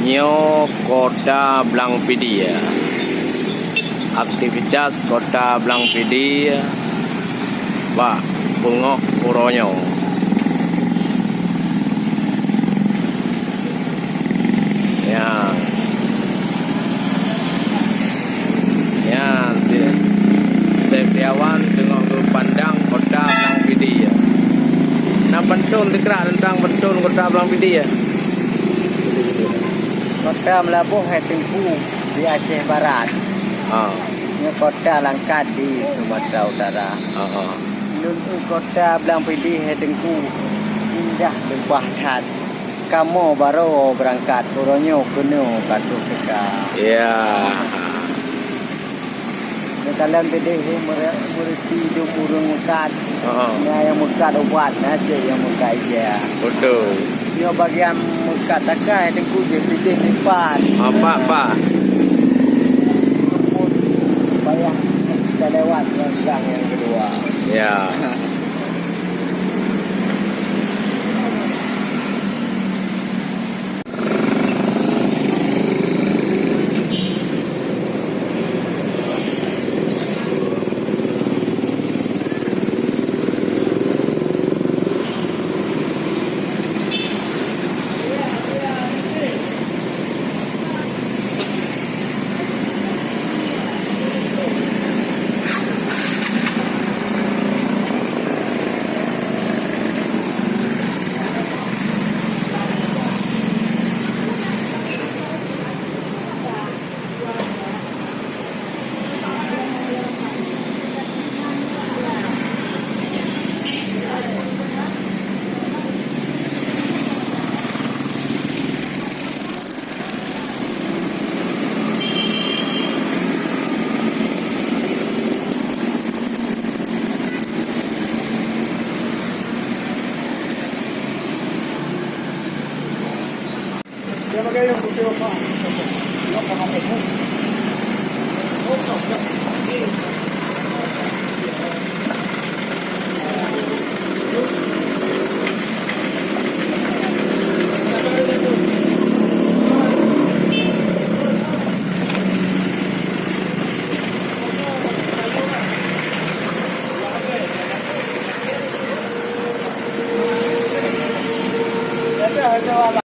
Nyo Kota Blangpidi. Aktivitas Kota Blangpidi Pak Pungok Puronyo. Ya. Ya, Setiawan tengok ke pandang Kota Blangpidi. Nah pentun dikrak tentang pentun Kota Blangpidi ya. Kota Melabuh Tengku di Aceh Barat. Ini kota Langkat di Sumatera Utara. Kota Blangpidi Tengku indah lembah tat. Kamu baru berangkat Puronyo penuh batu teka. Ya. Dalam bedeh mereti do burung mukat. Yang mukat obat aja yang mukat ya. Betul. Yo bagian mukat takai Tengku je bedeh lipat. Pak. Bayar kita lewat gang yang kedua. Ya. Dia pakai yang putih apa? Dia pakai